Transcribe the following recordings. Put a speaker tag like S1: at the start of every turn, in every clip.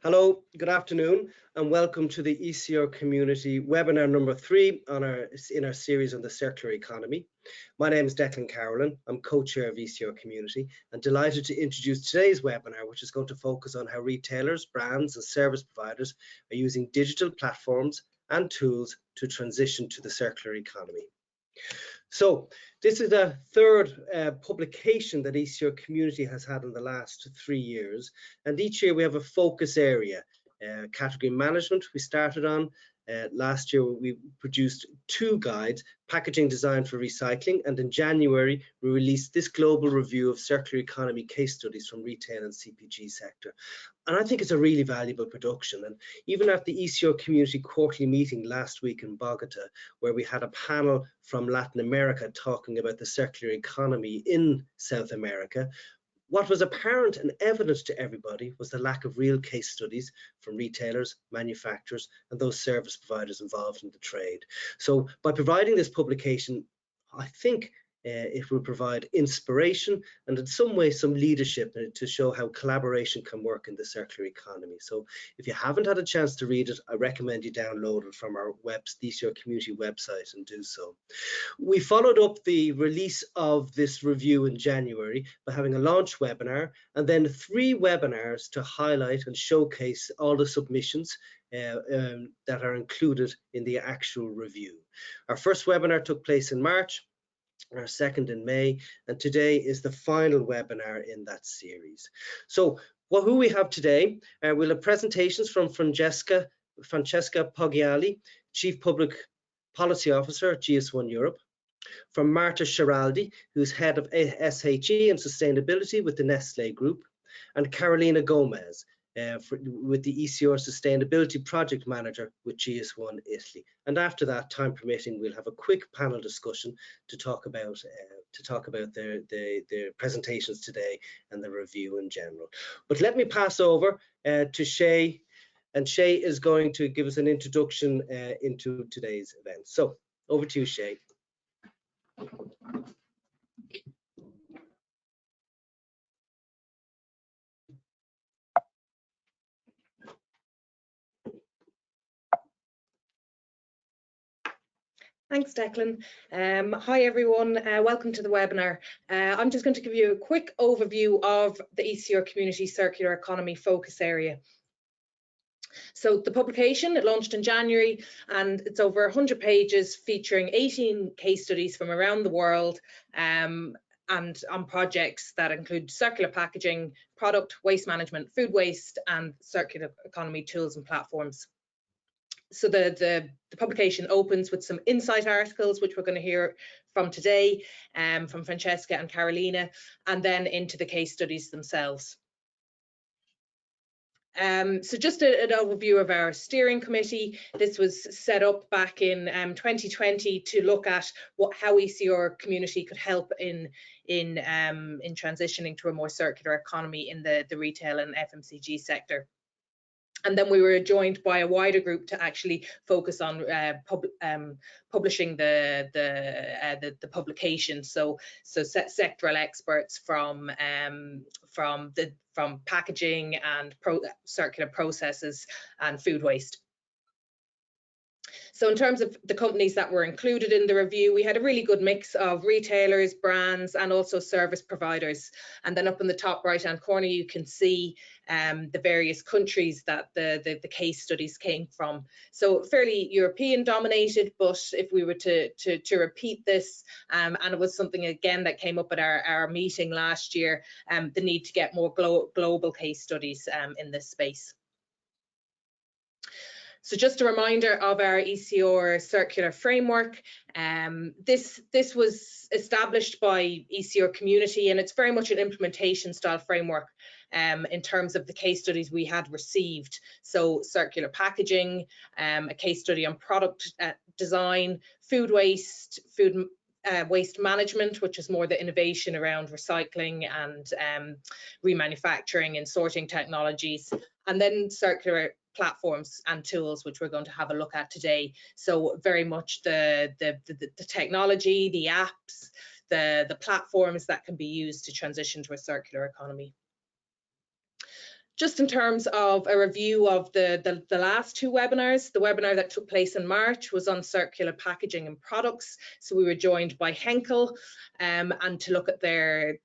S1: Hello, good afternoon, and welcome to the ECR Community webinar number 3 in our series on the circular economy. My name is Declan Carolyn. I'm co-chair of ECR Community and delighted to introduce today's webinar, which is going to focus on how retailers, brands and service providers are using digital platforms and tools to transition to the circular economy. So this is the third publication that ECR Community has had in the last 3 years, and each year we have a focus area. Category management we started on. Last year we produced 2 guides, packaging design for recycling, and in January we released this global review of circular economy case studies from retail and CPG sector. And I think it's a really valuable production. And even at the ECR Community quarterly meeting last week in Bogota, where we had a panel from Latin America talking about the circular economy in South America, what was apparent and evident to everybody was the lack of real case studies from retailers, manufacturers, and those service providers involved in the trade. So by providing this publication, I think it will provide inspiration and in some way some leadership to show how collaboration can work in the circular economy. So if you haven't had a chance to read it, I recommend you download it from our ECR Community website and do so. We followed up the release of this review in January by having a launch webinar and then 3 webinars to highlight and showcase all the submissions that are included in the actual review. Our first webinar took place in March, our second in May, and today is the final webinar in that series. So who we have today, we'll have presentations from Francesca Poggiali, Chief Public Policy Officer at GS1 Europe, from Marta Schiraldi, who's Head of SHE and Sustainability with the Nestlé Group, and Carolina Gómez, with the ECR Sustainability Project Manager with GS1 Italy. And after that, time permitting, we'll have a quick panel discussion to talk about their presentations today and the review in general. But let me pass over to Shay, and Shay is going to give us an introduction into today's event. So over to you, Shay.
S2: Thanks, Declan. Hi, everyone. Welcome to the webinar. I'm just going to give you a quick overview of the ECR Community Circular Economy focus area. So the publication, it launched in January, and it's over 100 pages featuring 18 case studies from around the world and on projects that include circular packaging, product waste management, food waste, and circular economy tools and platforms. So the publication opens with some insight articles, which we're going to hear from today, from Francesca and Carolina, and then into the case studies themselves. So just an overview of our steering committee. This was set up back in 2020 to look at how ECR Community could help in transitioning to a more circular economy in the retail and FMCG sector. And then we were joined by a wider group to actually focus on publishing the publication. So sectoral experts from packaging and circular processes and food waste. So in terms of the companies that were included in the review, we had a really good mix of retailers, brands, and also service providers. And then up in the top right-hand corner, you can see the various countries that the case studies came from. So fairly European dominated, but if we were to repeat this, and it was something again that came up at our meeting last year, the need to get more global case studies in this space. So just a reminder of our ECR circular framework. This was established by ECR Community, and it's very much an implementation style framework in terms of the case studies we had received. So circular packaging, a case study on product design, food waste, waste management, which is more the innovation around recycling and remanufacturing and sorting technologies, and then circular platforms and tools, which we're going to have a look at today. So very much the technology, the apps, the platforms that can be used to transition to a circular economy. Just in terms of a review of the last two webinars, the webinar that took place in March was on circular packaging and products. So we were joined by Henkel and to look at their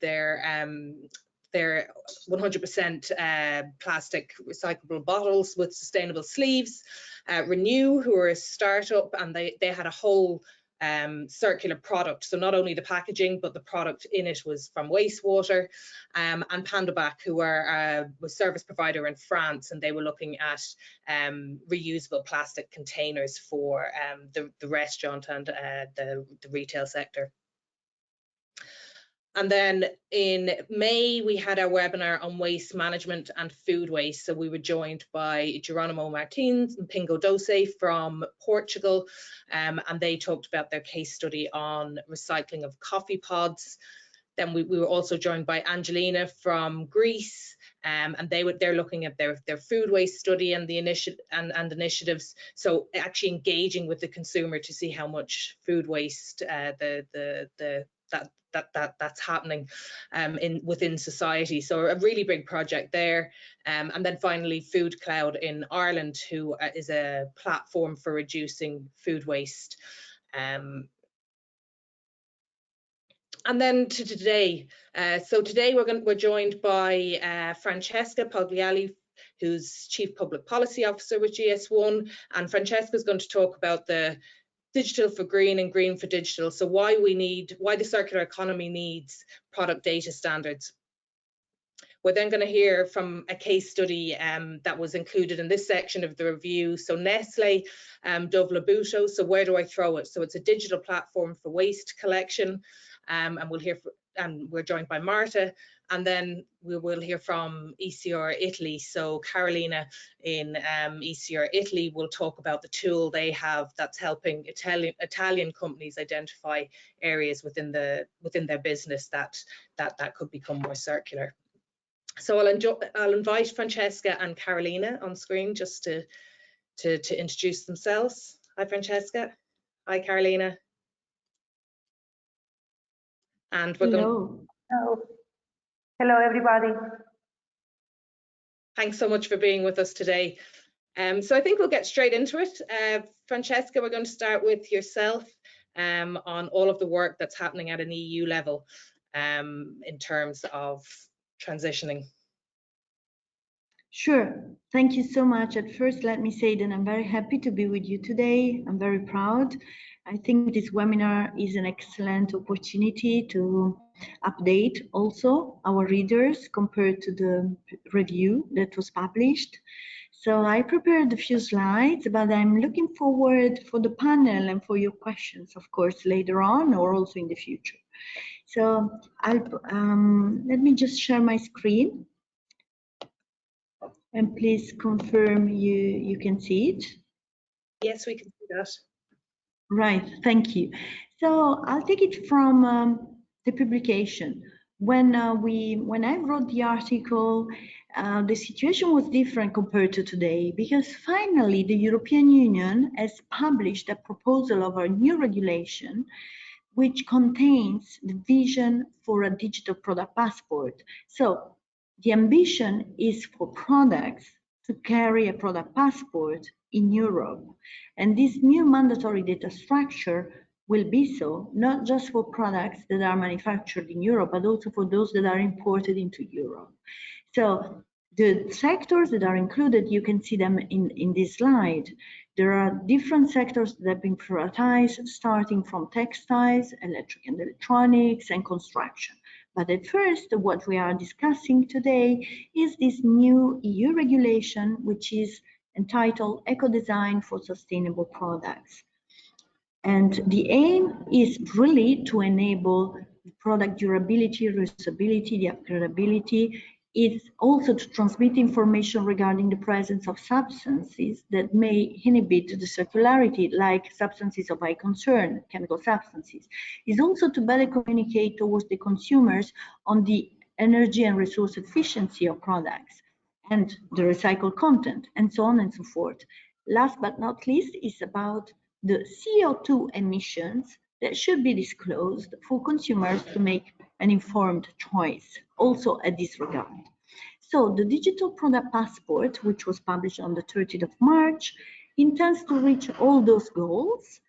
S2: 100% plastic recyclable bottles with sustainable sleeves. Renew, who are a startup, and they had a whole circular product. So not only the packaging, but the product in it was from wastewater. And Pandabac, who are a service provider in France, and they were looking at reusable plastic containers for the restaurant and the retail sector. And then in May, we had our webinar on waste management and food waste. So we were joined by Geronimo Martins and Pingo Doce from Portugal, and they talked about their case study on recycling of coffee pods. Then we were also joined by Angelina from Greece, and they're looking at their food waste study and the initiatives. So actually engaging with the consumer to see how much food waste that's happening within society. So a really big project there. And then finally, Food Cloud in Ireland, who is a platform for reducing food waste. And then to today. So today we're joined by Francesca Poggiali, who's Chief Public Policy Officer with GS1, and Francesca is going to talk about the digital for green and green for digital. So why the circular economy needs product data standards. We're then going to hear from a case study that was included in this section of the review. So Nestlé, Dove Labuto, so where do I throw it? So it's a digital platform for waste collection, and we're joined by Marta, and then we will hear from ECR Italy. So Carolina in ECR Italy will talk about the tool they have that's helping Italian companies identify areas within their business that could become more circular. So I'll invite Francesca and Carolina on screen just to introduce themselves. Hi, Francesca. Hi, Carolina. And we're
S3: Hello. Hello, everybody.
S2: Thanks so much for being with us today. So I think we'll get straight into it. Francesca, we're going to start with yourself on all of the work that's happening at an EU level in terms of transitioning.
S3: Sure. Thank you so much. At first, let me say that I'm very happy to be with you today. I'm very proud. I think this webinar is an excellent opportunity to update also our readers compared to the review that was published. So I prepared a few slides, but I'm looking forward for the panel and for your questions, of course, later on or also in the future. So let me just share my screen. And please confirm you can see it.
S2: Yes, we can see that.
S3: Right, thank you. So I'll take it from the publication. When I wrote the article, the situation was different compared to today, because finally the European Union has published a proposal of a new regulation which contains the vision for a digital product passport. So the ambition is for products to carry a product passport in Europe. And this new mandatory data structure will be so, not just for products that are manufactured in Europe, but also for those that are imported into Europe. So the sectors that are included, you can see them in this slide. There are different sectors that have been prioritized, starting from textiles, electric and electronics, and construction. But at first, what we are discussing today is this new EU regulation, which is entitled Eco-Design for Sustainable Products. And the aim is really to enable product durability, reusability, the upgradability. It's also to transmit information regarding the presence of substances that may inhibit the circularity, like substances of high concern, chemical substances. It's also to better communicate towards the consumers on the energy and resource efficiency of products and the recycled content, and so on and so forth. Last but not least is about the CO2 emissions that should be disclosed for consumers to make an informed choice, also at this regard. So the Digital Product Passport, which was published on the 30th of March, intends to reach all those goals.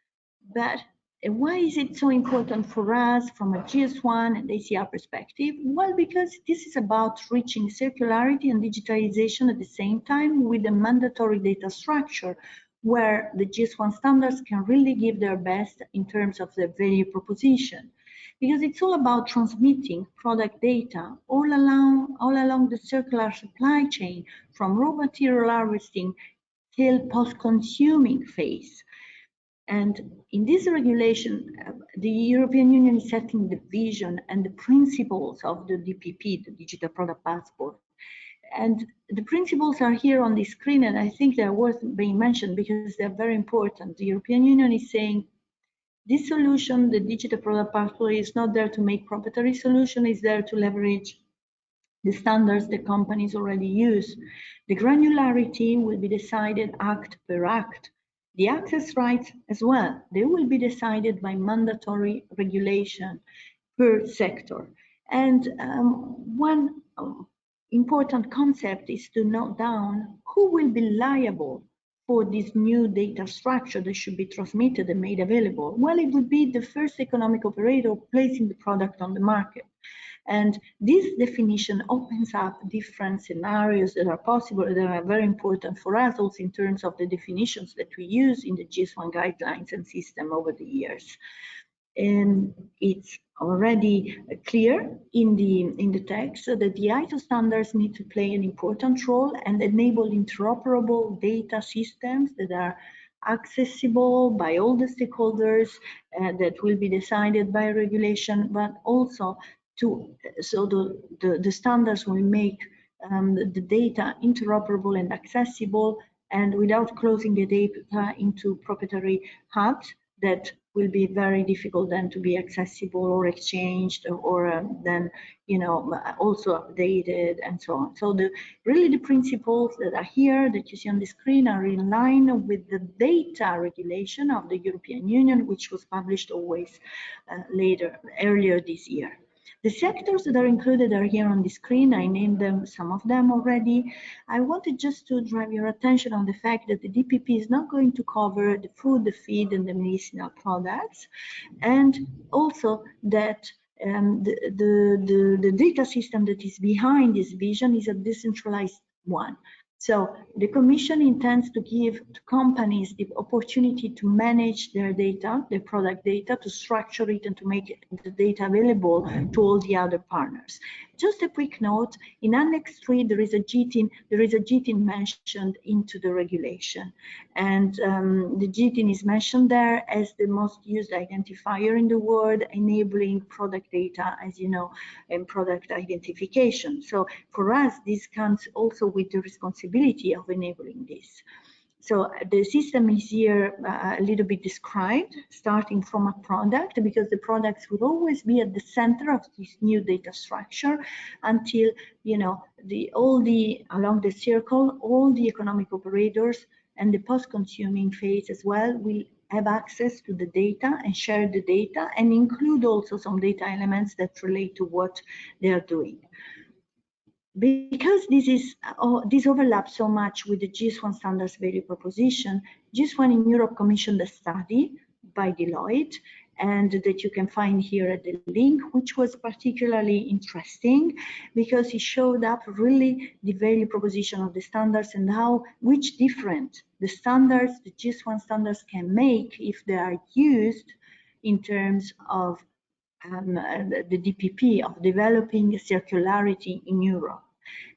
S3: But why is it so important for us from a GS1 and ECR perspective? Well, because this is about reaching circularity and digitalization at the same time with a mandatory data structure where the GS1 standards can really give their best in terms of their value proposition. Because it's all about transmitting product data all along the circular supply chain, from raw material harvesting till post-consuming phase. And in this regulation, the European Union is setting the vision and the principles of the DPP, the Digital Product Passport. And the principles are here on the screen, and I think they're worth being mentioned because they're very important. The European Union is saying this solution, the Digital Product Passport, is not there to make proprietary solution, it's there to leverage the standards the companies already use. The granularity will be decided act per act. The access rights as well, they will be decided by mandatory regulation per sector. And one important concept is to note down who will be liable for this new data structure that should be transmitted and made available. Well, it would be the first economic operator placing the product on the market. And this definition opens up different scenarios that are possible, that are very important for us also in terms of the definitions that we use in the GS1 guidelines and system over the years. And it's already clear in the text that the ISO standards need to play an important role and enable interoperable data systems that are accessible by all the stakeholders, that will be decided by regulation, but also so the standards will make the data interoperable and accessible, and without closing the data into proprietary hubs that will be very difficult then to be accessible or exchanged or then, you know, also updated and so on. So really the principles that are here that you see on the screen are in line with the data regulation of the European Union, which was published always earlier this year. The sectors that are included are here on the screen. I named them, some of them already. I wanted just to drive your attention on the fact that the DPP is not going to cover the food, the feed, and the medicinal products, and also that the data system that is behind this vision is a decentralized one. So the Commission intends to give to companies the opportunity to manage their data, their product data, to structure it and to make the data available to all the other partners. Just a quick note, in Annex 3 there is a GTIN mentioned into the regulation. And the GTIN is mentioned there as the most used identifier in the world, enabling product data, as you know, and product identification. So for us, this comes also with the responsibility of enabling this. So the system is here a little bit described, starting from a product, because the products will always be at the center of this new data structure until, you know, along the circle, all the economic operators and the post-consuming phase as well will have access to the data and share the data and include also some data elements that relate to what they are doing. Because this overlaps so much with the GS1 standards value proposition, GS1 in Europe commissioned a study by Deloitte, and that you can find here at the link, which was particularly interesting because it showed up really the value proposition of the standards and which different the standards, the GS1 standards can make if they are used in terms of the DPP, of developing circularity in Europe.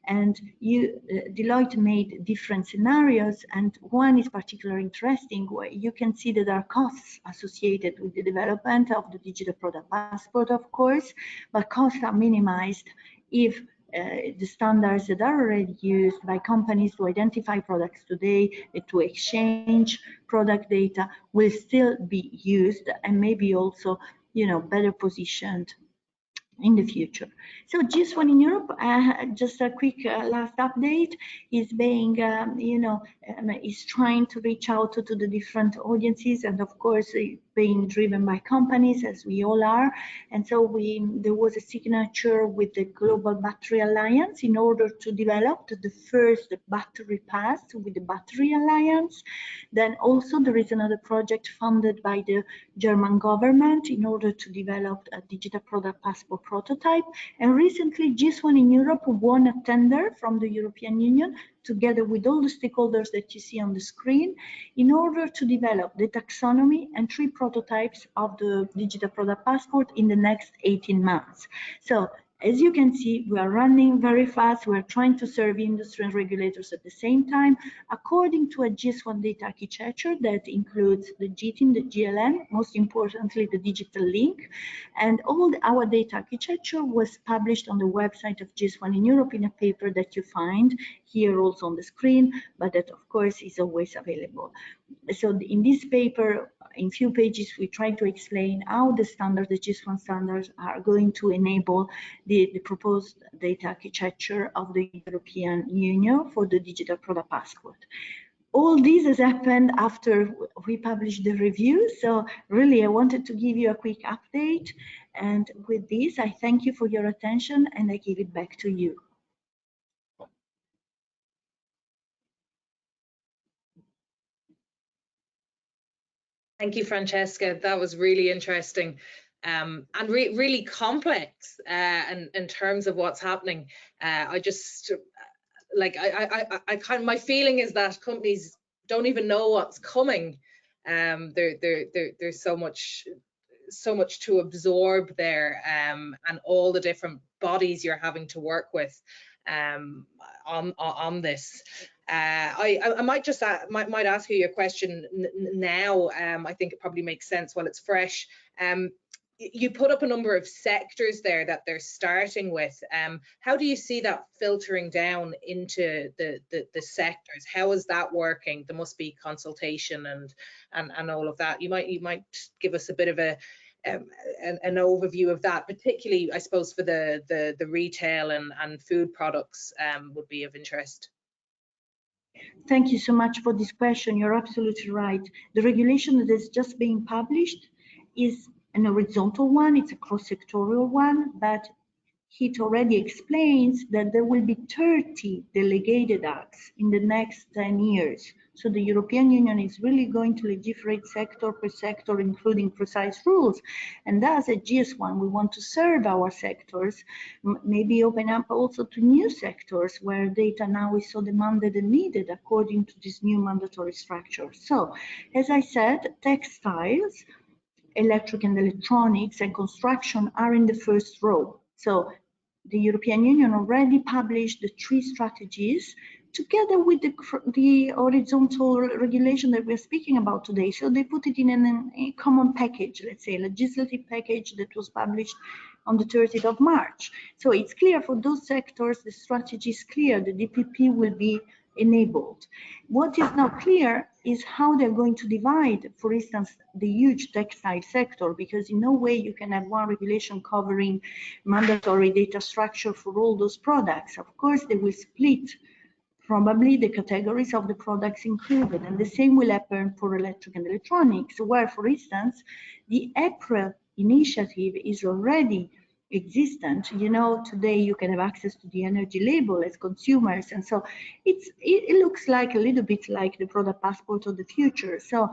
S3: And Deloitte made different scenarios, and one is particularly interesting, where you can see that there are costs associated with the development of the Digital Product Passport, of course, but costs are minimized if the standards that are already used by companies to identify products today, to exchange product data, will still be used and maybe also, you know, better positioned in the future. So GS1 in Europe, just a quick last update, is being, is trying to reach out to the different audiences, and of course being driven by companies, as we all are. And so there was a signature with the Global Battery Alliance in order to develop the first battery pass with the Battery Alliance. Then also there is another project funded by the German government in order to develop a digital product passport prototype. And recently GS1 in Europe won a tender from the European Union together with all the stakeholders that you see on the screen in order to develop the taxonomy and 3 prototypes of the digital product passport in the next 18 months. So as you can see, we are running very fast. We are trying to serve industry and regulators at the same time, according to a GS1 data architecture that includes the GTIM, the GLN, most importantly, the digital link. And all our data architecture was published on the website of GS1 in Europe in a paper that you find here also on the screen, but that of course is always available. So in this paper, in few pages, we try to explain how the standards, the GS1 standards, are going to enable the proposed data architecture of the European Union for the digital product passport. All this has happened after we published the review. So really, I wanted to give you a quick update. And with this, I thank you for your attention and I give it back to you.
S2: Thank you, Francesca. That was really interesting and really complex in terms of what's happening. I just like I kind of, my feeling is that companies don't even know what's coming. There's so much to absorb there, and all the different bodies you're having to work with on this. I might just might ask you a question now. I think it probably makes sense while it's fresh. You put up a number of sectors there that they're starting with. How do you see that filtering down into the sectors? How is that working? There must be consultation and all of that. You might give us a bit of an overview of that, particularly I suppose for the retail and food products would be of interest.
S3: Thank you so much for this question. You're absolutely right. The regulation that is just being published is an horizontal one, it's a cross-sectorial one, but it already explains that there will be 30 delegated acts in the next 10 years. So the European Union is really going to legislate sector per sector, including precise rules. And thus at GS1, we want to serve our sectors, maybe open up also to new sectors where data now is so demanded and needed according to this new mandatory structure. So, as I said, textiles, electric and electronics, and construction are in the first row. So the European Union already published the 3 strategies together with the horizontal regulation that we're speaking about today. So they put it in a common package, let's say, legislative package that was published on the 30th of March. So it's clear for those sectors, the strategy is clear, the DPP will be enabled. What is not clear is how they're going to divide, for instance, the huge textile sector, because in no way you can have one regulation covering mandatory data structure for all those products. Of course, they will split probably the categories of the products included, and the same will happen for electric and electronics, where, for instance, the April initiative is already existent. You know, today you can have access to the energy label as consumers, and so it looks like a little bit like the product passport of the future. So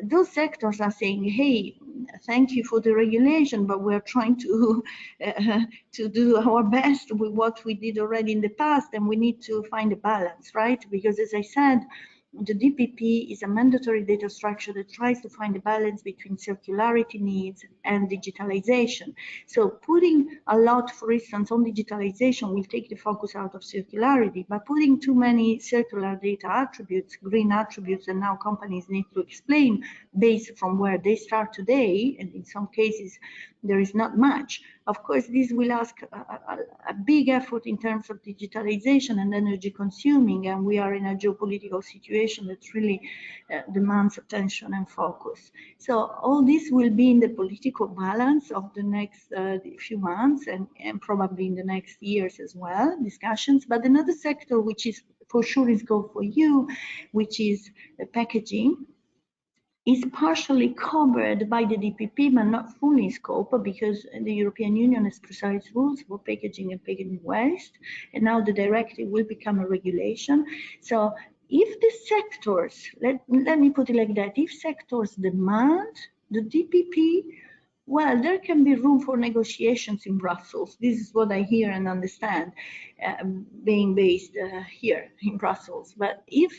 S3: those sectors are saying, hey, thank you for the regulation, but we're trying to do our best with what we did already in the past, and we need to find a balance, right? Because as I said, the DPP is a mandatory data structure that tries to find a balance between circularity needs and digitalization. So putting a lot, for instance, on digitalization will take the focus out of circularity, but putting too many circular data attributes, green attributes, and now companies need to explain based from where they start today, and in some cases there is not much. Of course, this will ask a big effort in terms of digitalization and energy consuming, and we are in a geopolitical situation that really demands attention and focus. So all this will be in the political balance of the next few months and probably in the next years as well, discussions. But another sector which is for sure is go for you, which is packaging, is partially covered by the DPP, but not fully in scope, because the European Union has precise rules for packaging and packaging waste, and now the directive will become a regulation. So if the sectors, let me put it like that, if sectors demand the DPP, well, there can be room for negotiations in Brussels. This is what I hear and understand, being based here in Brussels. But if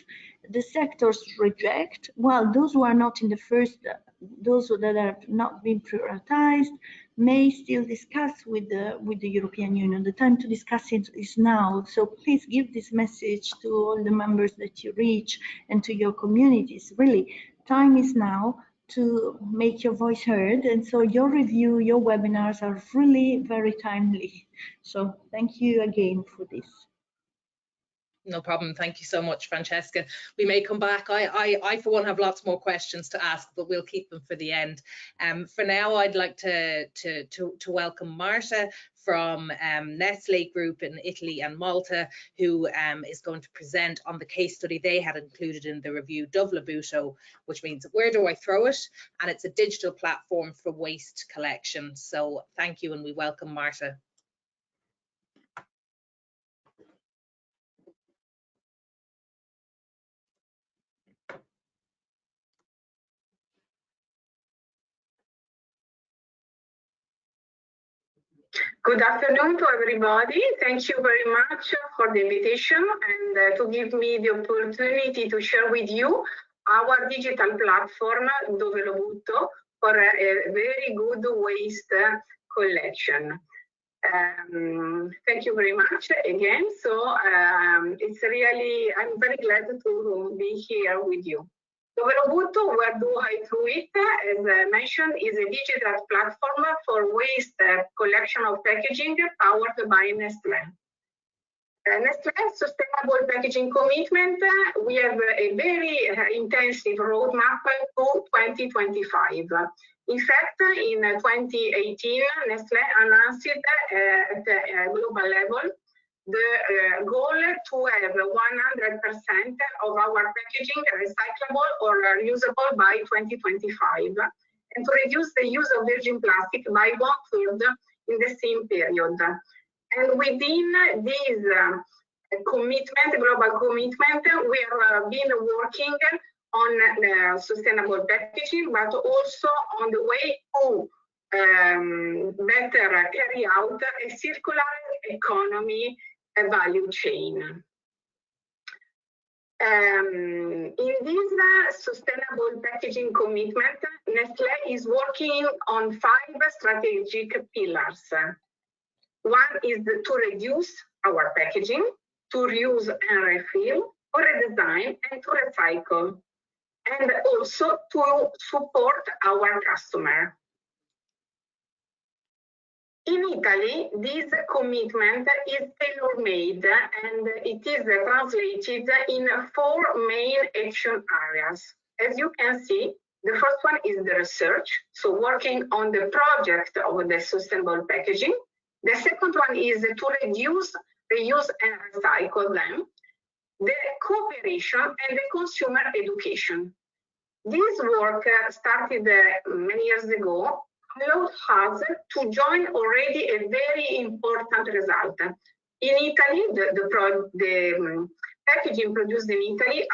S3: the sectors reject, well, those who are not in the first, those that have not been prioritized, may still discuss with the European Union. The time to discuss it is now. So please give this message to all the members that you reach and to your communities. Really, time is now to make your voice heard, and so your review, your webinars are really very timely. So thank you again for this.
S2: No problem. Thank you so much, Francesca. We may come back. I for one have lots more questions to ask, but we'll keep them for the end. For now, I'd like to welcome Marta from Nestlé Group in Italy and Malta, who is going to present on the case study they had included in the review, Dovlabuto, which means where do I throw it? And it's a digital platform for waste collection. So thank you, and we welcome Marta.
S4: Good afternoon to everybody. Thank you very much for the invitation and to give me the opportunity to share with you our digital platform, Dovlabuto, for a very good waste collection. Thank you very much again. So it's really, I'm very glad to be here with you. Dovlabuto, where do I do it? As mentioned, is a digital platform for waste collection of packaging powered by Nestlé. Nestlé Sustainable Packaging Commitment, we have a very intensive roadmap to 2025. In fact, in 2018, Nestlé announced at a global level the goal to have 100% of our packaging recyclable or reusable by 2025, and to reduce the use of virgin plastic by 1/3 in the same period. And within this commitment, global commitment, we have been working on sustainable packaging, but also on the way to better carry out a circular economy value chain. In this sustainable packaging commitment, Nestlé is working on 5 strategic pillars. One is to reduce our packaging, to reuse and refill, to redesign and to recycle, and also to support our customer. In Italy, this commitment is tailor-made and it is translated in 4 main action areas. As you can see, the first one is the research, so working on the project of the sustainable packaging. The second one is to reduce, reuse and recycle them. The cooperation and the consumer education. This work started many years ago, allowed us to join already a very important result. In Italy, the packaging produced in Italy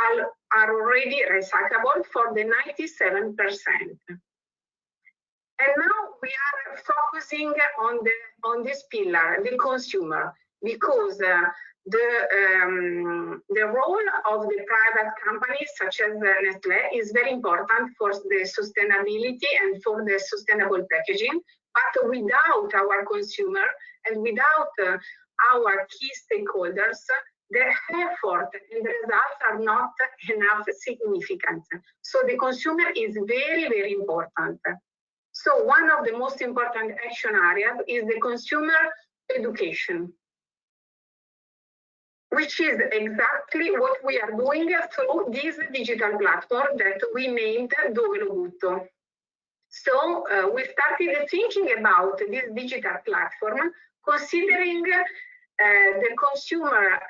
S4: are already recyclable for the 97%. And now we are focusing on this pillar, the consumer, because the role of the private companies such as Nestlé is very important for the sustainability and for the sustainable packaging. But without our consumer and without our key stakeholders, the effort and the results are not enough significant. So the consumer is very, very important. So one of the most important action areas is the consumer education, which is exactly what we are doing through this digital platform that we named Dovlabuto. So we started thinking about this digital platform, considering the consumer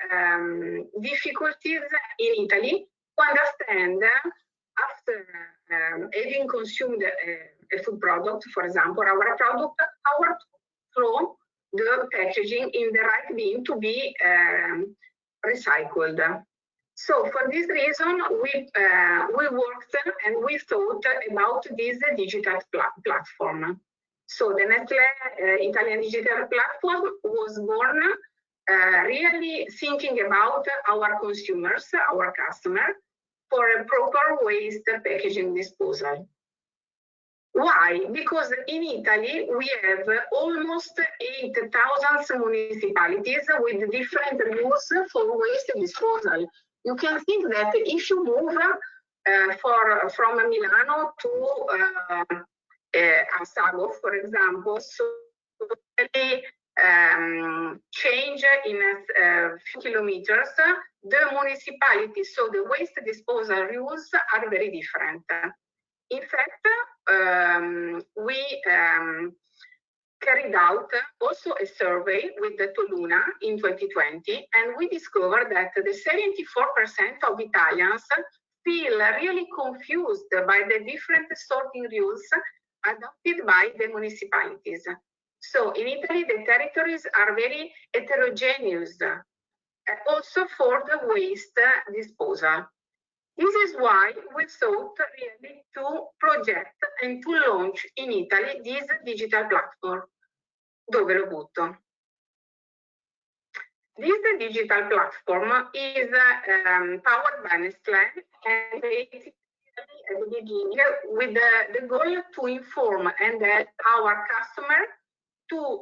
S4: difficulties in Italy to understand after having consumed a food product, for example, our throw the packaging in the right bin to be recycled. So for this reason, we worked and we thought about this digital platform. So the Nestlé Italian digital platform was born really thinking about our consumers, our customers, for a proper waste packaging disposal. Why? Because in Italy, we have almost 8,000 municipalities with different rules for waste disposal. You can think that if you move from Milano to Assago, for example, so really change in a few kilometers, the municipalities, so the waste disposal rules are very different. In fact, we carried out also a survey with the Toluna in 2020, and we discovered that the 74% of Italians feel really confused by the different sorting rules adopted by the municipalities. So in Italy, the territories are very heterogeneous, also for the waste disposal. This is why we thought really to project and to launch in Italy this digital platform, Dove lo butto. This digital platform is powered by Nestlé and basically at the beginning with the goal to inform and help our customer to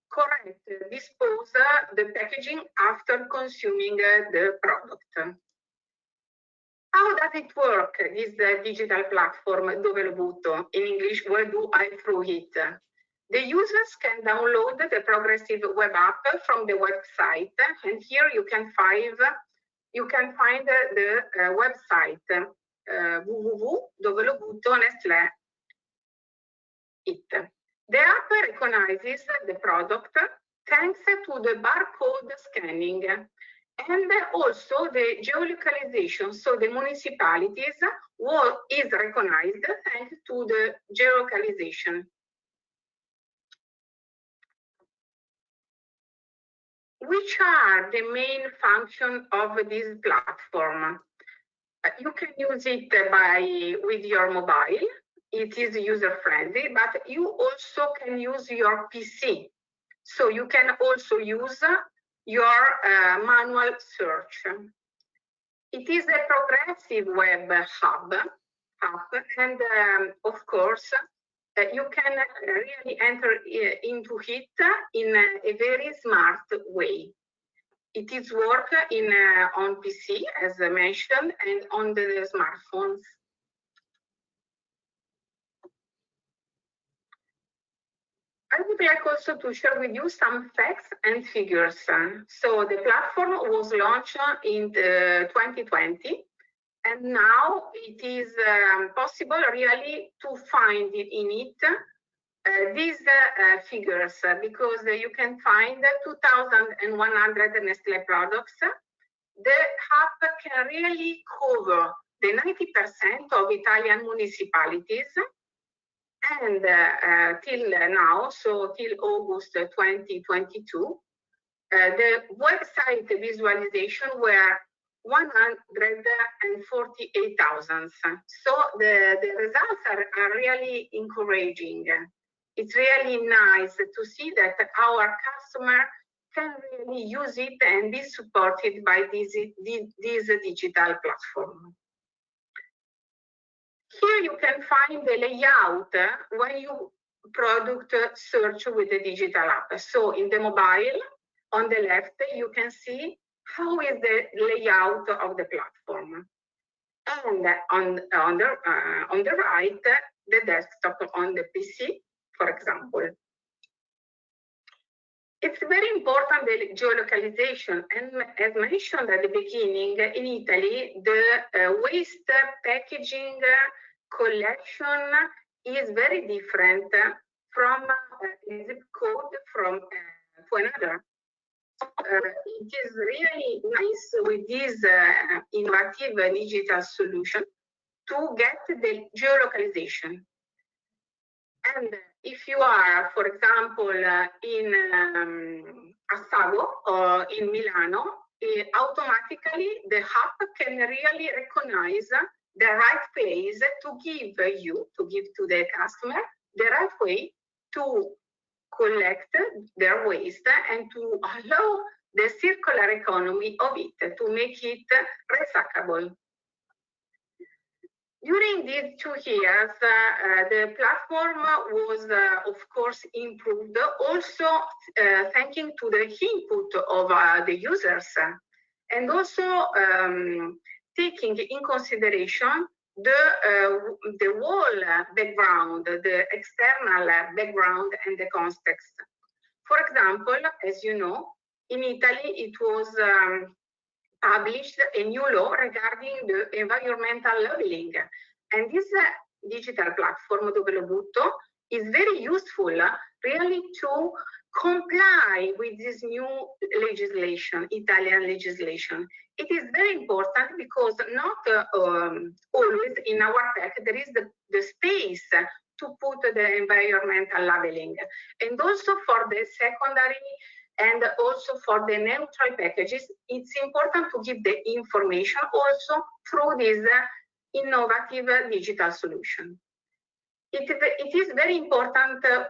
S4: correct, dispose the packaging after consuming the product. How does it work, this digital platform, Dove lo butto? In English, where do I throw it? The users can download the progressive web app from the website, and here you can find the website www.dovelobutto.nestlé. The app recognizes the product thanks to the barcode scanning and also the geolocalization. So the municipalities is recognized thanks to the geolocalization. Which are the main functions of this platform? You can use it with your mobile. It is user-friendly, but you also can use your PC. So you can also use your manual search. It is a progressive web hub, and of course, you can really enter into it in a very smart way. It is work on PC, as I mentioned, and on the smartphones. I would like also to share with you some facts and figures. So the platform was launched in 2020, and now it is possible really to find in it these figures, because you can find 2,100 Nestlé products. The app can really cover the 90% of Italian municipalities. And till now, so till August 2022, the website visualization were 148,000. So the results are really encouraging. It's really nice to see that our customer can really use it and be supported by this digital platform. Here you can find the layout when you product search with the digital app. So in the mobile, on the left, you can see how is the layout of the platform. And on the right, the desktop on the PC, for example. It's very important, the geolocalization, and as mentioned at the beginning, in Italy, the waste packaging collection is very different from a zip code to another. it is really nice with this innovative digital solution to get the geolocalization. And if you are, for example, in Assago or in Milano, automatically the app can really recognize the right place to give to the customer the right way to collect their waste and to allow the circular economy of it, to make it recyclable. During these 2 years, the platform was, of course, improved, also thanking to the input of the users, and also taking in consideration the whole background, the external background and the context. For example, as you know, in Italy, it was published a new law regarding the environmental labeling. And this digital platform, Dove L'ho Butto, is very useful really to comply with this new legislation, Italian legislation. It is very important because not always in our tech there is the space to put the environmental labeling. And also for the secondary and also for the neutral packages, it's important to give the information also through this innovative digital solution. It is very important to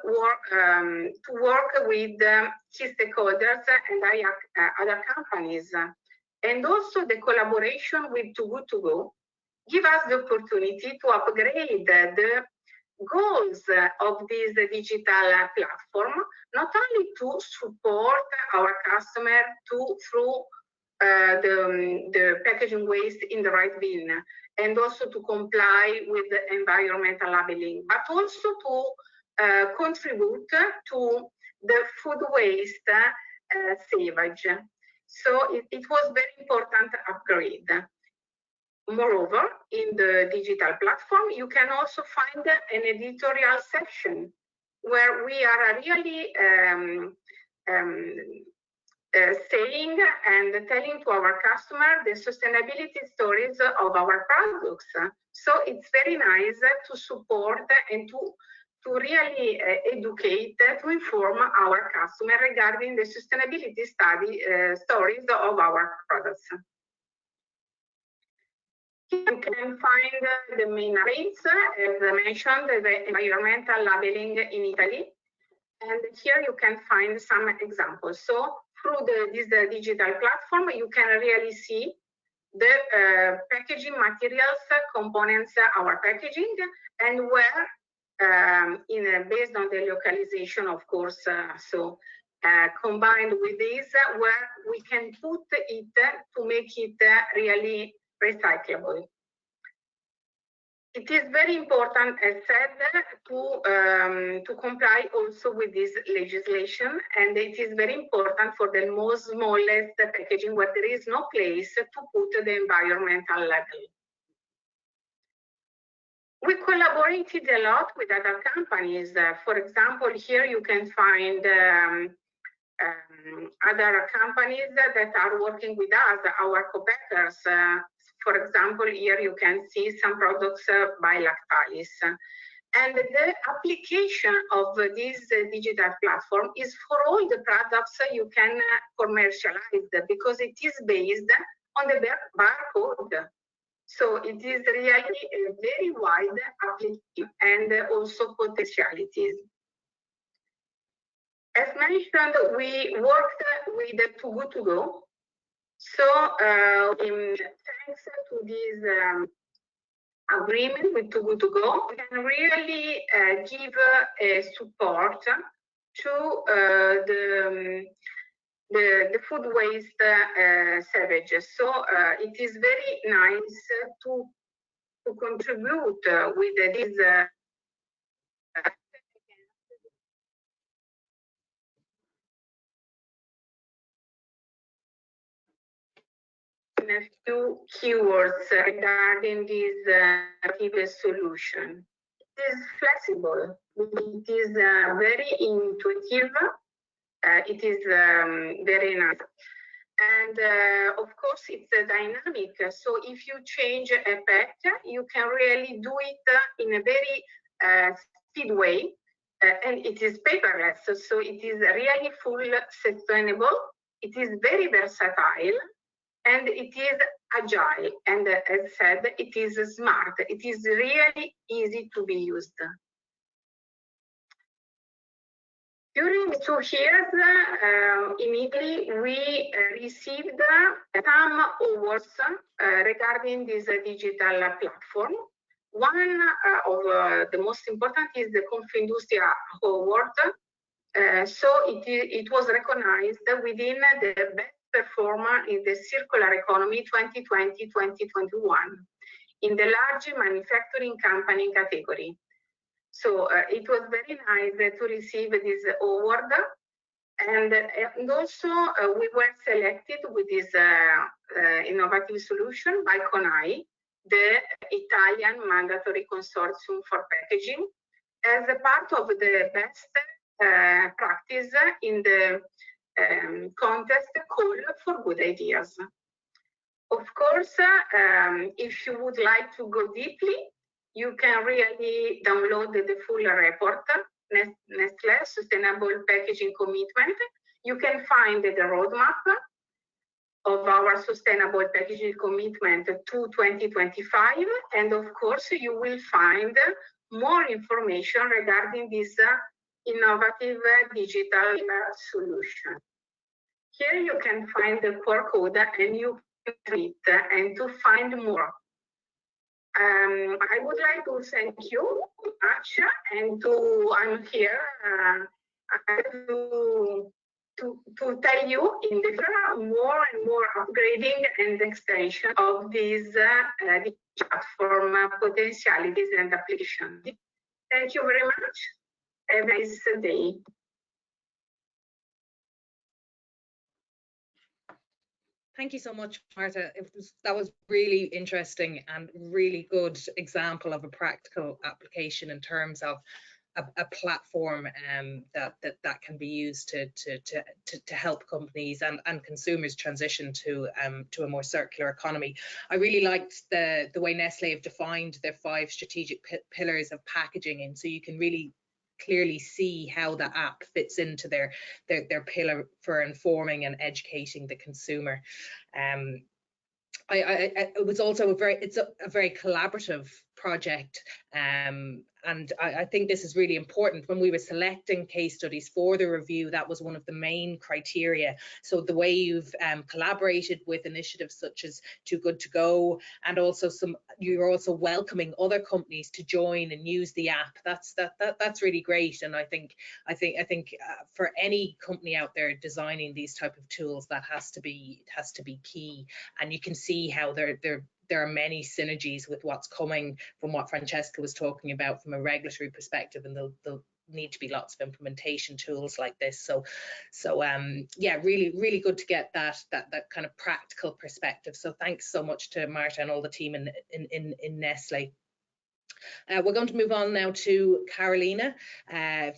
S4: work with key stakeholders and other companies. And also the collaboration with Too Good To Go give us the opportunity to upgrade the goals of this digital platform, not only to support our customer through the packaging waste in the right bin, and also to comply with the environmental labeling, but also to contribute to the food waste savage. So it was very important upgrade. Moreover, in the digital platform, you can also find an editorial section where we are really saying and telling to our customer the sustainability stories of our products. So it's very nice to support and to really educate, to inform our customer regarding the sustainability stories of our products. You can find the main rates, as I mentioned, the environmental labeling in Italy. And here you can find some examples. So through this digital platform, you can really see the packaging materials, components, our packaging, and where, based on the localization, of course, combined with this, where we can put it to make it really recyclable. It is very important, as said, to comply also with this legislation, and it is very important for the most smallest packaging where there is no place to put the environmental label. We collaborated a lot with other companies. For example, here you can find other companies that are working with us, our competitors. For example, here you can see some products by Lactalis. And the application of this digital platform is for all the products you can commercialize, because it is based on the barcode. So it is really a very wide application and also potentialities. As mentioned, we worked with Too Good To Go. So thanks to this agreement with Too Good To Go, we can really give support to the food waste savage. So it is very nice to contribute with this a few keywords regarding this solution. It is flexible. It is very intuitive. it is very nice. And of course, it's dynamic. So if you change a pack, you can really do it in a very speed way. And it is paperless, so it is really full sustainable. It is very versatile, and it is agile. And as said, it is smart. It is really easy to be used. During 2 years in Italy, we received some awards regarding this digital platform. One of the most important is the Confindustria Award. So it was recognized within the best performer in the circular economy 2020-2021 in the large manufacturing company category. So it was very nice to receive this award. And also we were selected with this innovative solution by CONAI, the Italian Mandatory Consortium for Packaging, as a part of the best practice in the contest Call for Good Ideas. Of course, if you would like to go deeply, you can really download the full report, Nestlé Sustainable Packaging Commitment. You can find the roadmap of our Sustainable Packaging Commitment to 2025. And of course, you will find more information regarding this innovative digital solution. Here you can find the QR code and you can read and to find more. I would like to thank you much, and I'm here to tell you in the future more and more upgrading and extension of these platform potentialities and applications. Thank you very much. Have a nice day.
S2: Thank you so much, Marta. That was really interesting and really good example of a practical application in terms of a platform that can be used to help companies and consumers transition to a more circular economy. I really liked the way Nestlé have defined their 5 strategic pillars of packaging, and so you can really clearly see how the app fits into their pillar for informing and educating the consumer. It was also a very collaborative project, and I think this is really important. When we were selecting case studies for the review, that was one of the main criteria. So the way you've collaborated with initiatives such as Too Good To Go, and also you're also welcoming other companies to join and use the app. That's really great. And I think for any company out there designing these type of tools, that has to be key. And you can see how there are many synergies with what's coming from what Francesca was talking about from a regulatory perspective, and there'll need to be lots of implementation tools like this. So yeah, really good to get that kind of practical perspective. So thanks so much to Marta and all the team in Nestlé. We're going to move on now to Carolina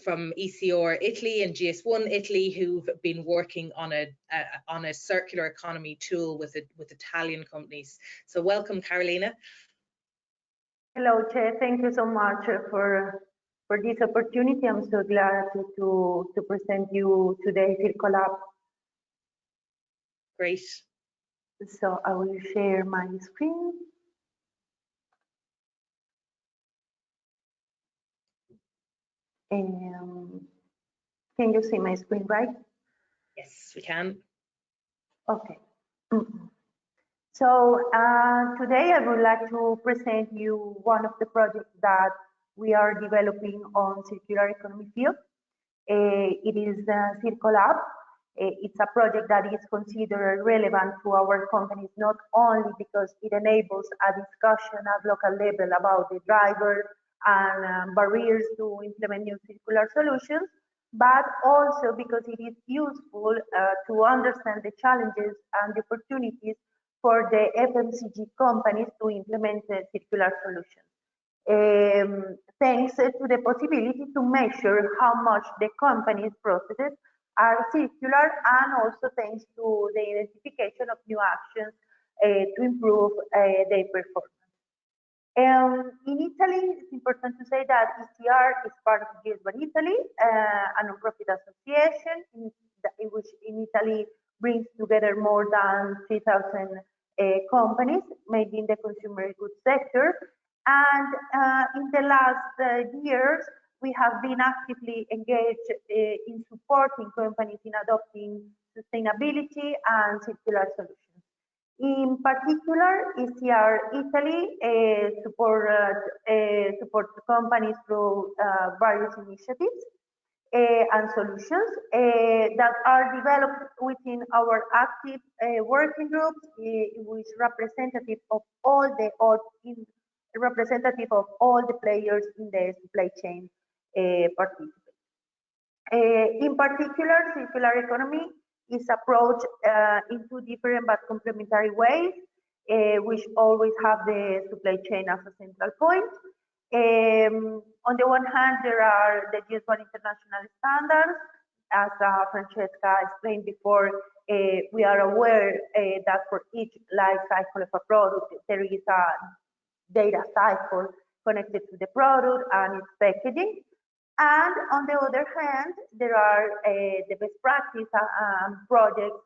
S2: from ECR Italy and GS1 Italy, who've been working on a circular economy tool with Italian companies. So welcome, Carolina.
S5: Hello, Chair. Thank you so much for this opportunity. I'm so glad to present you today Circolab.
S2: Great.
S5: So I will share my screen. Can you see my screen, right?
S2: Yes, we can.
S5: Okay. So today I would like to present you one of the projects that we are developing on circular economy field. It is Circolab. It's a project that is considered relevant to our companies, not only because it enables a discussion at local level about the drivers and barriers to implement new circular solutions, but also because it is useful to understand the challenges and the opportunities for the FMCG companies to implement circular solutions. Thanks to the possibility to measure how much the company's processes are circular, and also thanks to the identification of new actions to improve their performance. In Italy, it's important to say that ECR is part of Geolocalization Italy, a non-profit association which in Italy brings together more than 3,000 companies, mainly in the consumer goods sector. And in the last years, we have been actively engaged in supporting companies in adopting sustainability and circular solutions. In particular, ECR Italy supports companies through various initiatives and solutions that are developed within our active working groups, which representative of all the players in the supply chain participate. In particular, circular economy is approached in two different but complementary ways, which always have the supply chain as a central point. On the one hand, there are the GS1 international standards. As Francesca explained before, we are aware that for each life cycle of a product, there is a data cycle connected to the product and its packaging. And on the other hand, there are the best practice projects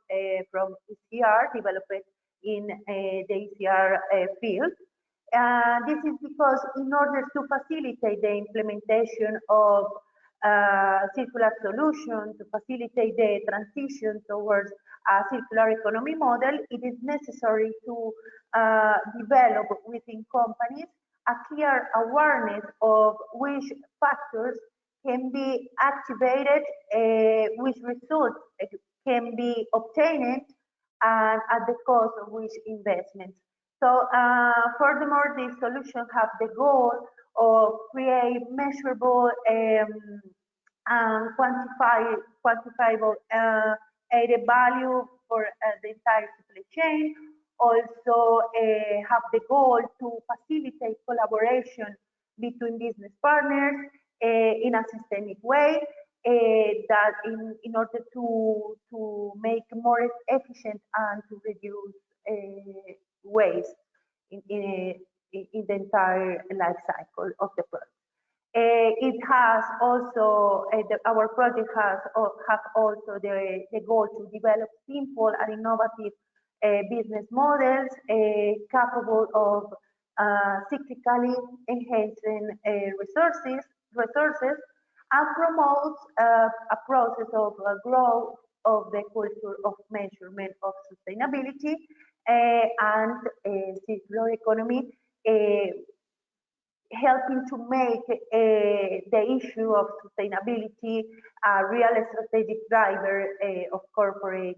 S5: from ECR developed in the ECR field. This is because in order to facilitate the implementation of circular solutions, to facilitate the transition towards a circular economy model, it is necessary to develop within companies a clear awareness of which factors can be activated, which results can be obtained, and at the cost of which investments. So furthermore, these solutions have the goal of create measurable and quantifiable added value for the entire supply chain. Also have the goal to facilitate collaboration between business partners in a systemic way, that in order to make more efficient and to reduce waste in the entire life cycle of the product. It has also, our project has also the goal to develop simple and innovative business models capable of cyclically enhancing resources and promotes a process of growth of the culture of measurement of sustainability and circular economy, helping to make the issue of sustainability a real strategic driver of corporate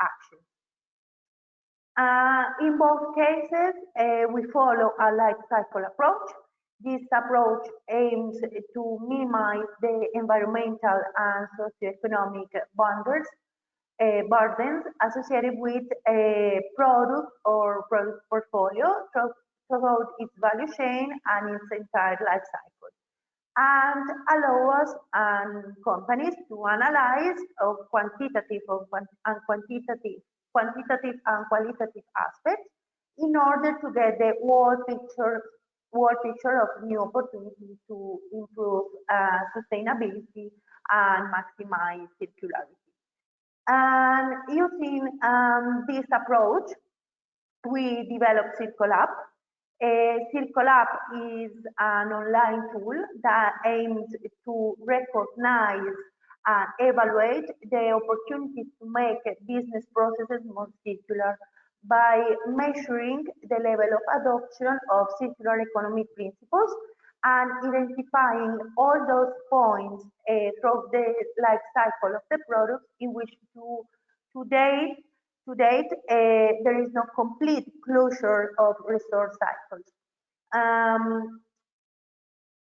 S5: action. In both cases, we follow a life cycle approach. This approach aims to minimize the environmental and socioeconomic burdens associated with a product or product portfolio throughout its value chain and its entire life cycle, and allow us and companies to analyze quantitative and qualitative aspects in order to get the whole picture of new opportunities to improve sustainability and maximize circularity. And using this approach, we developed CircleUp. CircleUp is an online tool that aims to recognize and evaluate the opportunities to make business processes more circular by measuring the level of adoption of circular economy principles and identifying all those points throughout the life cycle of the product in which to date there is no complete closure of resource cycles.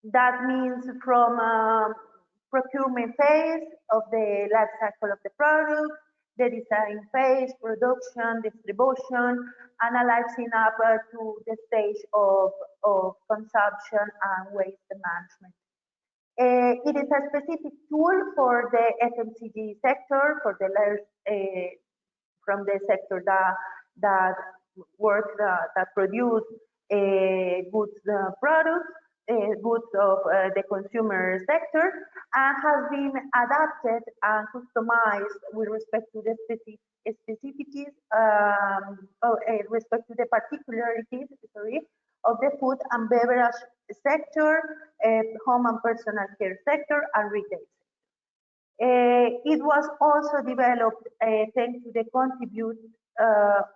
S5: That means from procurement phase of the life cycle of the product, the design phase, production, distribution, analyzing up to the stage of consumption and waste management. It is a specific tool for the FMCG sector, for the from the sector that works that produce goods products, goods of the consumer sector, and has been adapted and customized with respect to the specificities, respect to the particularities, sorry, of the food and beverage sector, home and personal care sector, and retail sector. It was also developed thanks to the contribute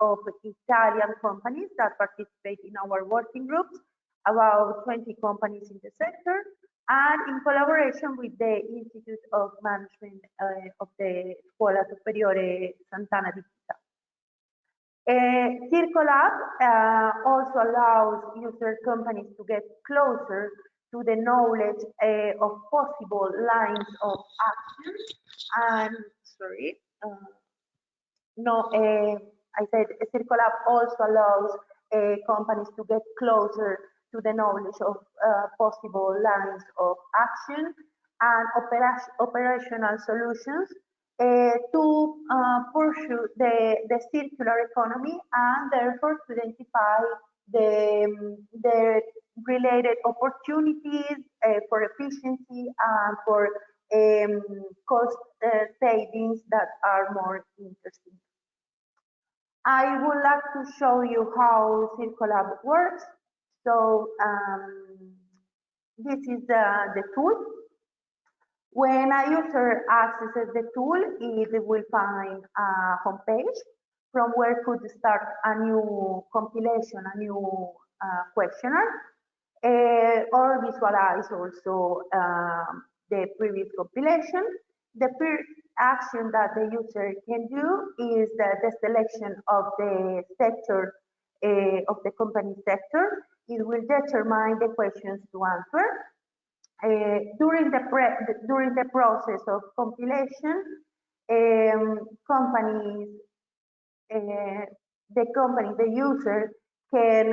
S5: of Italian companies that participate in our working groups, about 20 companies in the sector, and in collaboration with the Institute of Management of the Scuola Superiore Sant'Anna di Pisa. Circolab also allows user companies to get closer to the knowledge of possible lines of action. And sorry, I said Circolab also allows companies to get closer to the knowledge of possible lines of action and operational solutions to pursue the circular economy, and therefore to identify the related opportunities for efficiency and for cost savings that are more interesting. I would like to show you how Circolab works. So this is the tool. When a user accesses the tool, it will find a homepage from where could start a new compilation, a new questionnaire, or visualize also the previous compilation. The first action that the user can do is the selection of the sector, of the company sector. It will determine the questions to answer. During the process of compilation, the user can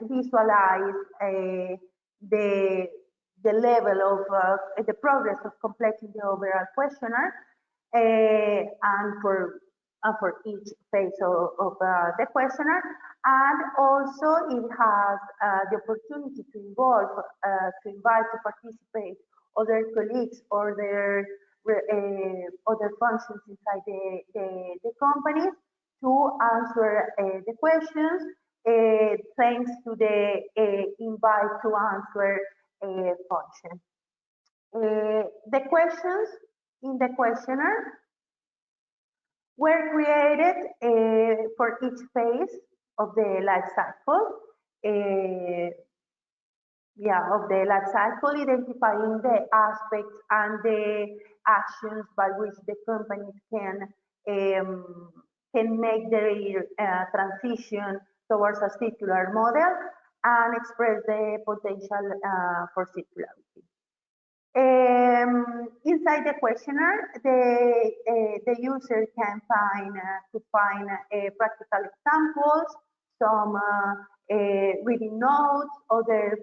S5: visualize the level of the progress of completing the overall questionnaire, and for each phase of the questionnaire. And also it has the opportunity to invite to participate other colleagues or their other functions inside the company to answer the questions, thanks to the invite to answer function. The questions in the questionnaire were created for each phase of the life cycle, identifying the aspects and the actions by which the companies can make their transition towards a circular model and express the potential for circularity. Inside the questionnaire, the user can find practical examples, some reading notes, other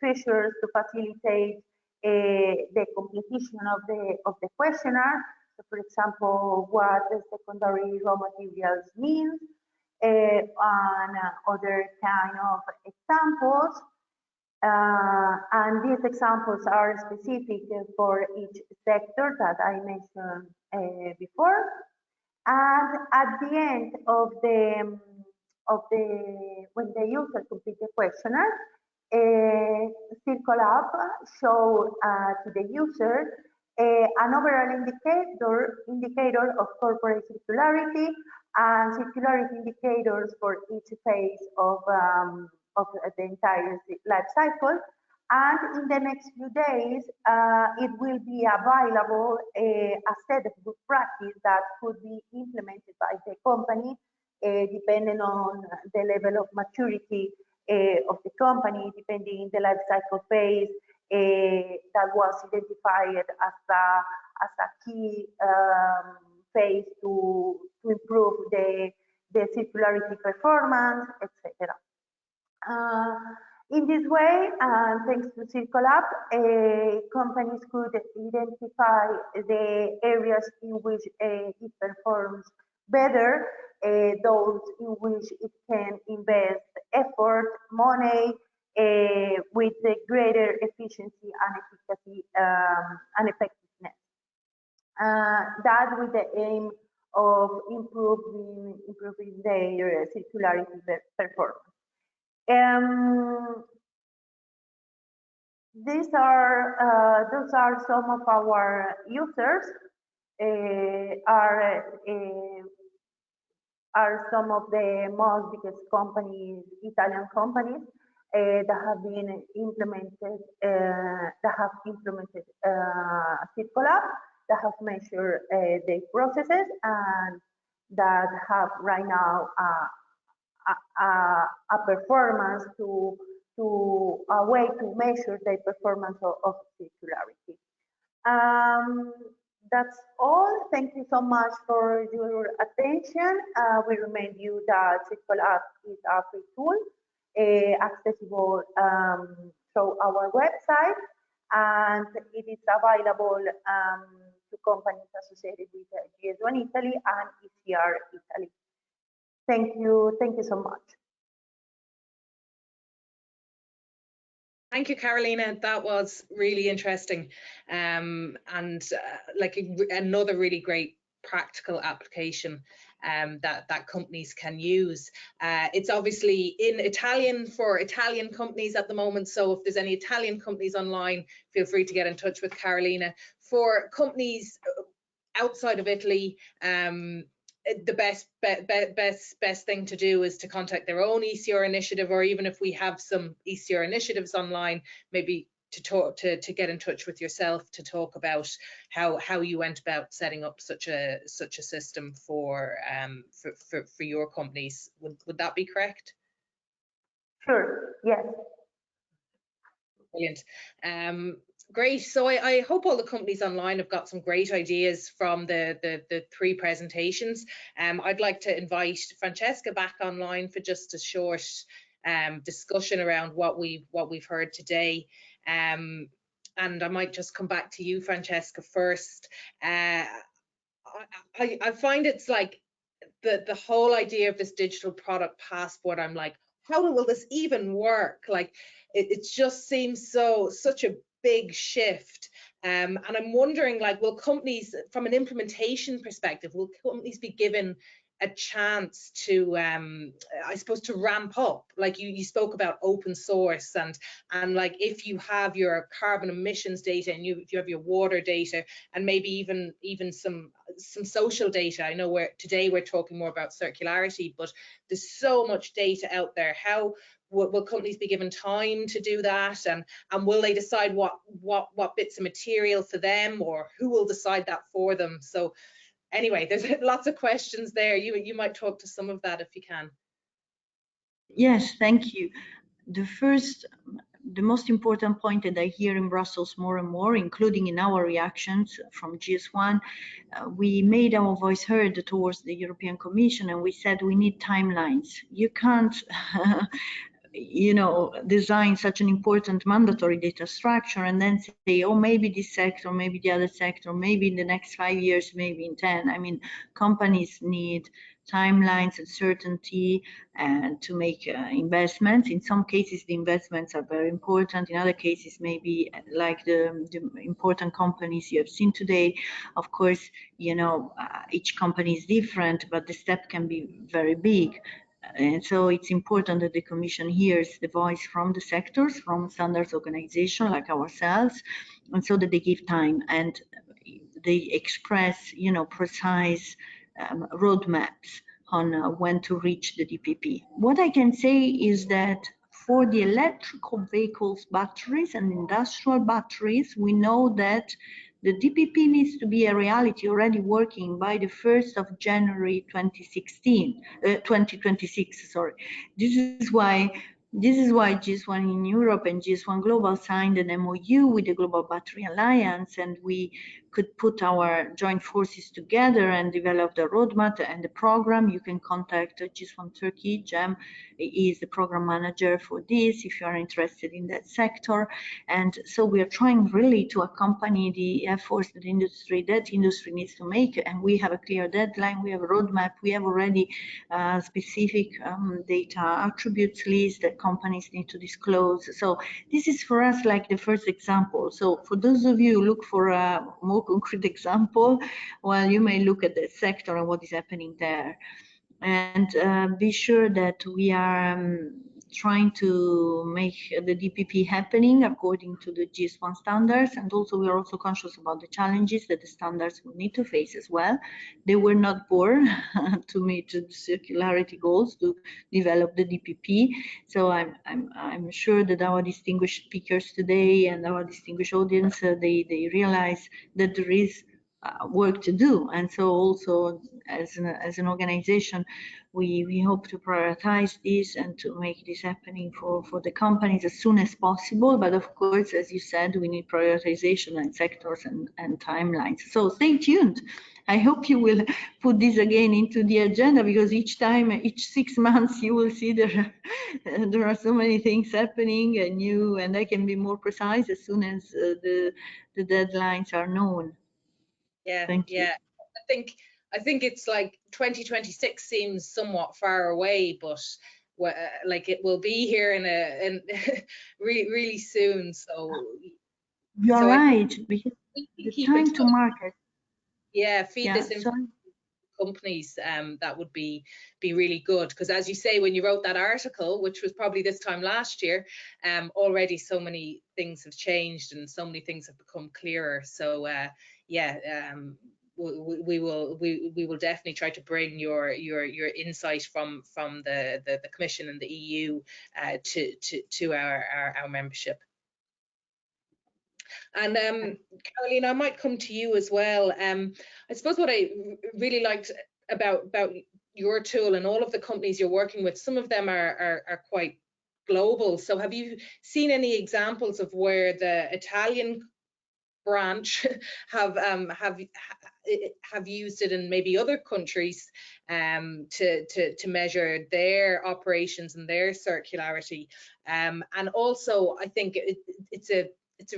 S5: features to facilitate the completion of the questionnaire. So, for example, what the secondary raw materials means, and other kind of examples. And these examples are specific for each sector that I mentioned before. And at the end of when the user completes the questionnaire, Circolab show to the user an overall indicator of corporate circularity and circularity indicators for each phase of the entire life cycle. And in the next few days, it will be available a set of good practice that could be implemented by the company, depending on the level of maturity of the company, depending on the life cycle phase that was identified as a key phase to improve the circularity performance, etc. In this way, thanks to Circolab, companies could identify the areas in which it performs better, those in which it can invest effort, money, with greater efficiency and efficacy and effectiveness. That with the aim of improving their circularity performance. Those are some of our users. Are some of the most biggest companies, Italian companies, that have been implemented, Circolab, that have measured their processes, and that have right now a performance to a way to measure the performance of circularity. That's all. Thank you so much for your attention. We remind you that Circolab is a free tool accessible through our website, and it is available to companies associated with GS1 Italy and ECR Italy. Thank you so much.
S2: Thank you, Carolina. That was really interesting, and like another really great practical application that companies can use. It's obviously in Italian for Italian companies at the moment, so if there's any Italian companies online, feel free to get in touch with Carolina. For companies outside of Italy, the best thing to do is to contact their own ECR initiative, or even if we have some ECR initiatives online, maybe to get in touch with yourself to talk about how you went about setting up such a system for your companies. Would that be correct?
S5: Sure. Yes.
S2: Brilliant. Great. So I hope all the companies online have got some great ideas from the three presentations. I'd like to invite Francesca back online for just a short discussion around what we've heard today. And I might just come back to you, Francesca, first. I find it's like the whole idea of this digital product passport. I'm like, how will this even work? Like, it just seems such a big shift, and I'm wondering, like, will companies, from an implementation perspective, will companies be given a chance to I suppose to ramp up? Like you spoke about open source, and like if you have your carbon emissions data and you have your water data, and maybe even some social data. I know today we're talking more about circularity, but there's so much data out there. How will companies be given time to do that, and will they decide what bits of material for them, or who will decide that for them? So anyway, there's lots of questions there. You might talk to some of that if you can.
S3: Yes, thank you. The most important point that I hear in Brussels more and more, including in our reactions from GS1, we made our voice heard towards the European Commission, and we said we need timelines. You can't design such an important mandatory data structure and then say, oh, maybe this sector, maybe the other sector, maybe in the next 5 years, maybe in 10. I mean, companies need timelines and certainty and to make investments. In some cases, the investments are very important. In other cases, maybe like the important companies you have seen today, of course, each company is different, but the step can be very big. And so it's important that the Commission hears the voice from the sectors, from standards organizations like ourselves, and so that they give time and they express, precise roadmaps on when to reach the DPP. What I can say is that for the electrical vehicles batteries and industrial batteries, we know that the DPP needs to be a reality already working by the 1st of January 2026. Sorry. This is why GS1 in Europe and GS1 Global signed an MOU with the Global Battery Alliance, and we could put our joint forces together and develop the roadmap and the program, you can contact GIS1 Turkey. Jem is the program manager for this if you are interested in that sector. And so we are trying really to accompany the efforts that industry needs to make, and we have a clear deadline, we have a roadmap, we have already specific data attributes list that companies need to disclose. So this is for us like the first example. So for those of you who look for a more concrete example, well, you may look at the sector and what is happening there. And be sure that we are trying to make the DPP happening according to the GS1 standards, and also we are also conscious about the challenges that the standards will need to face as well. They were not born to meet the circularity goals to develop the DPP. So I'm sure that our distinguished speakers today and our distinguished audience, they realize that there is work to do, and so also as an organization we hope to prioritize this and to make this happening for the companies as soon as possible. But of course, as you said, we need prioritization and sectors and timelines. So stay tuned. I hope you will put this again into the agenda, because each 6 months you will see there are so many things happening and new, and I can be more precise as soon as the deadlines are known.
S2: Yeah,
S3: Thank you.
S2: yeah. I think it's like 2026 seems somewhat far away, but like it will be here in really soon. So
S3: you're right, because the time to market.
S2: Yeah, feed this information to companies. That would be really good, because as you say, when you wrote that article, which was probably this time last year, already so many things have changed and so many things have become clearer. So yeah, we will definitely try to bring your insight from the Commission and the EU to our membership. And Caroline, I might come to you as well. I suppose what I really liked about your tool and all of the companies you're working with, some of them are quite global. So have you seen any examples of where the Italian branch have used it in maybe other countries to measure their operations and their circularity? And also, I think it's a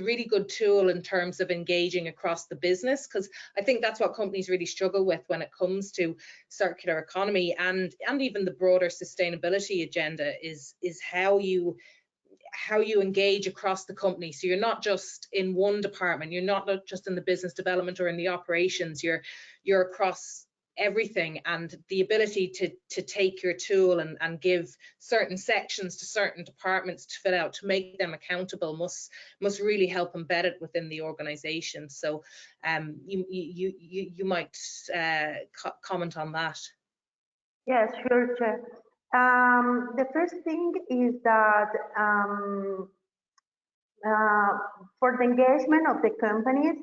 S2: really good tool in terms of engaging across the business, because I think that's what companies really struggle with when it comes to circular economy and even the broader sustainability agenda is how you engage across the company. So you're not just in one department, you're not just in the business development or in the operations, you're across everything, and the ability to take your tool and give certain sections to certain departments to fill out, to make them accountable, must really help embed it within the organization. So you might comment on that.
S5: Yes, sure, Chair. The first thing is that for the engagement of the companies,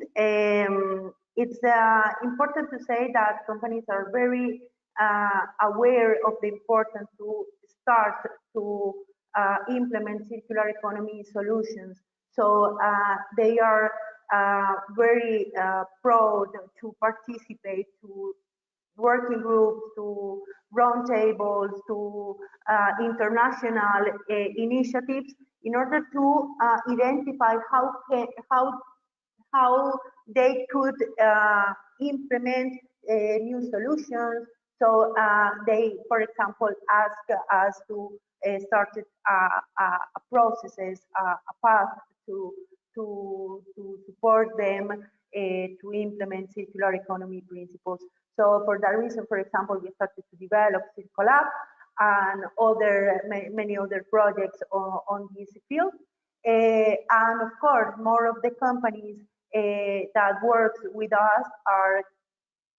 S5: it's important to say that companies are very aware of the importance to start to implement circular economy solutions. So they are very proud to participate to working groups, to roundtables, to international initiatives in order to identify how they could implement new solutions. So they, for example, ask us to start a processes, a path to support them to implement circular economy principles. So for that reason, for example, we started to develop Circolab and many other projects on this field. And of course, more of the companies that work with us are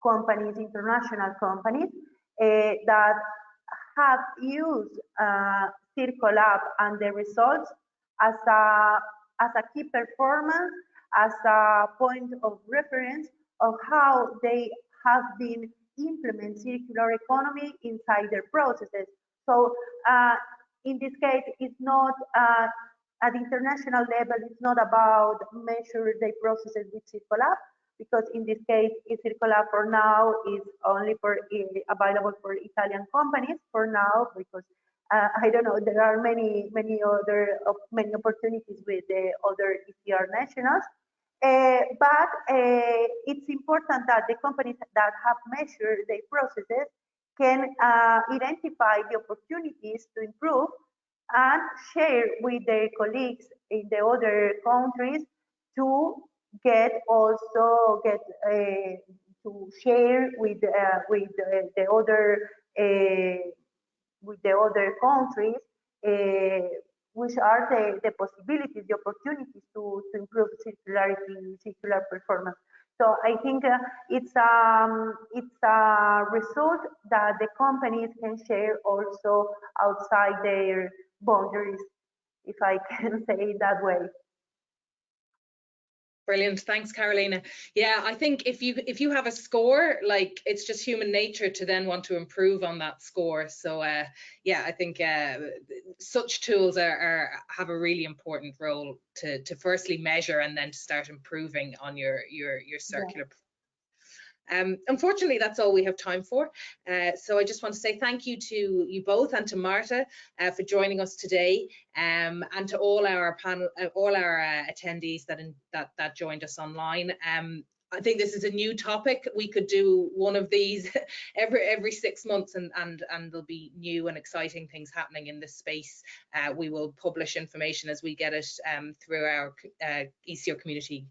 S5: companies, international companies, that have used Circolab and the results as a key performance, as a point of reference of how they have been implement circular economy inside their processes. So in this case, it's not at international level, it's not about measure the processes with Circolab, because in this case, eCircolab for now is only for available for Italian companies for now, because I don't know, there are many opportunities with the other ECR nationals. But it's important that the companies that have measured their processes can identify the opportunities to improve and share with their colleagues in the other countries to to share with the other countries which are the possibilities, the opportunities to improve circular performance. So I think it's a result that the companies can share also outside their boundaries, if I can say it that way.
S2: Brilliant, thanks, Carolina. Yeah, I think if you have a score, like, it's just human nature to then want to improve on that score. So yeah, I think such tools have a really important role to firstly measure and then to start improving on your circular. Yeah. Unfortunately, that's all we have time for. So I just want to say thank you to you both and to Marta for joining us today, and to all our panel, attendees that joined us online. I think this is a new topic. We could do one of these every 6 months, and there'll be new and exciting things happening in this space. We will publish information as we get it through our ECR community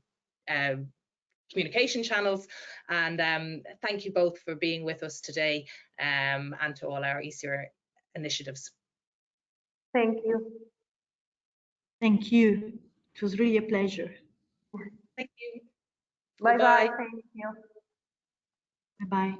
S2: communication channels. And thank you both for being with us today, and to all our ECR initiatives.
S5: Thank you.
S3: Thank you. It was really a pleasure.
S2: Thank you.
S5: Bye bye. Thank you.
S3: Bye bye.